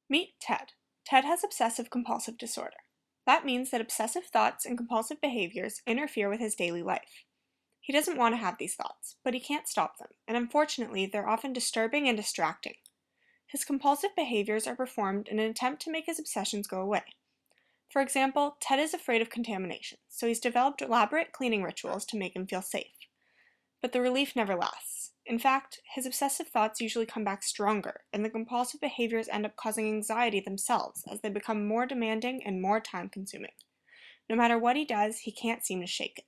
Meet Ted. Ted has obsessive compulsive disorder. That means that obsessive thoughts and compulsive behaviors interfere with his daily life. He doesn't want to have these thoughts, but he can't stop them, and unfortunately, they're often disturbing and distracting. His compulsive behaviors are performed in an attempt to make his obsessions go away. For example, Ted is afraid of contamination, so he's developed elaborate cleaning rituals to make him feel safe. But the relief never lasts. In fact, his obsessive thoughts usually come back stronger, and the compulsive behaviors end up causing anxiety themselves as they become more demanding and more time-consuming. No matter what he does, he can't seem to shake it.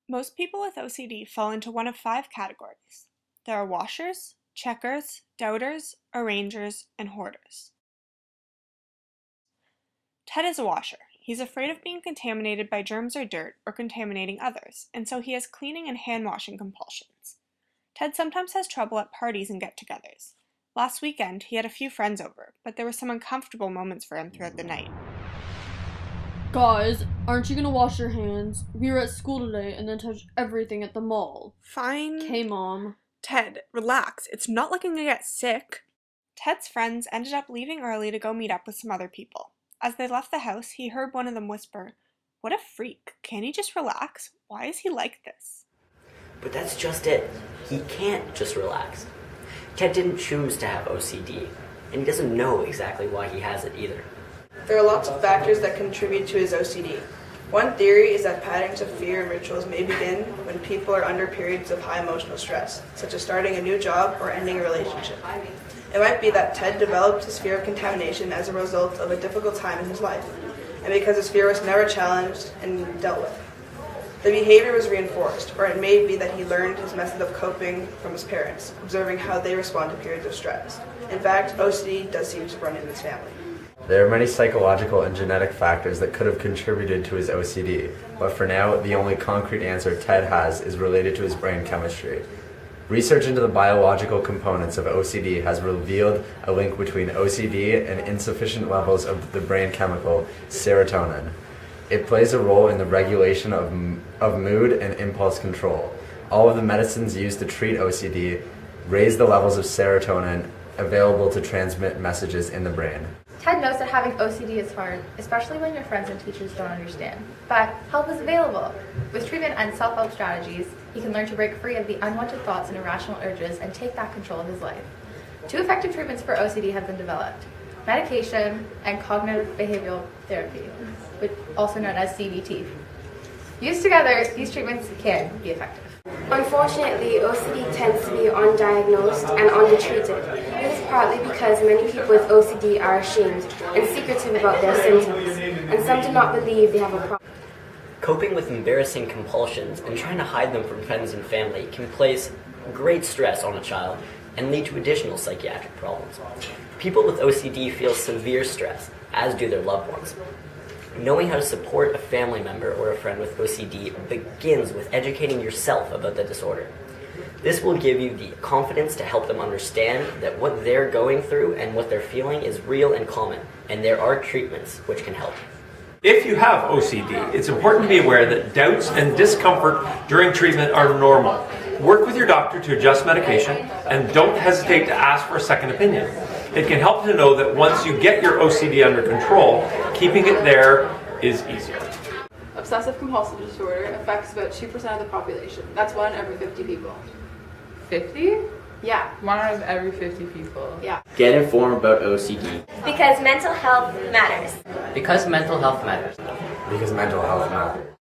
Most people with OCD fall into one of 5 categories. There are washers, checkers, doubters, arrangers, and hoarders. Ted is a washer. He's afraid of being contaminated by germs or dirt or contaminating others, and so he has cleaning and hand-washing compulsions. Ted sometimes has trouble at parties and get-togethers. Last weekend, he had a few friends over, but there were some uncomfortable moments for him throughout the night. Guys, aren't you gonna wash your hands? We were at school today and then touched everything at the mall. Fine. Okay, Mom. Ted, relax. It's not like I'm gonna get sick. Ted's friends ended up leaving early to go meet up with some other people. As they left the house, he heard one of them whisper, "What a freak. Can't he just relax? Why is he like this?" But that's just it. He can't just relax. Ted didn't choose to have OCD, and he doesn't know exactly why he has it either. There are lots of factors that contribute to his OCD. One theory is that patterns of fear and rituals may begin when people are under periods of high emotional stress, such as starting a new job or ending a relationship. It might be that Ted developed his fear of contamination as a result of a difficult time in his life, and because his fear was never challenged and dealt with. The behavior was reinforced, or it may be that he learned his method of coping from his parents, observing how they respond to periods of stress. In fact, OCD does seem to run in his family. There are many psychological and genetic factors that could have contributed to his OCD, but for now, the only concrete answer Ted has is related to his brain chemistry. Research into the biological components of OCD has revealed a link between OCD and insufficient levels of the brain chemical serotonin. It plays a role in the regulation of mood and impulse control. All of the medicines used to treat OCD raise the levels of serotonin available to transmit messages in the brain. Ted knows that having OCD is hard, especially when your friends and teachers don't understand. But help is available. With treatment and self-help strategies, he can learn to break free of the unwanted thoughts and irrational urges and take back control of his life. 2 effective treatments for OCD have been developed: medication and cognitive behavioral therapy, also known as CBT. Used together, these treatments can be effective. Unfortunately, OCD tends to be undiagnosed and undertreated. This is partly because many people with OCD are ashamed and secretive about their symptoms, and some do not believe they have a problem. Coping with embarrassing compulsions and trying to hide them from friends and family can place great stress on a child and lead to additional psychiatric problems. People with OCD feel severe stress, as do their loved ones. Knowing how to support a family member or a friend with OCD begins with educating yourself about the disorder. This will give you the confidence to help them understand that what they're going through and what they're feeling is real and common, and there are treatments which can help. If you have OCD, it's important to be aware that doubts and discomfort during treatment are normal. Work with your doctor to adjust medication, and don't hesitate to ask for a second opinion. It can help to know that once you get your OCD under control, keeping it there is easier. Obsessive compulsive disorder affects about 2% of the population. That's 1 every 50 people. 50? Yeah. 1 out of every 50 people. Yeah. Get informed about OCD. Because mental health matters. Because mental health matters. Because mental health matters.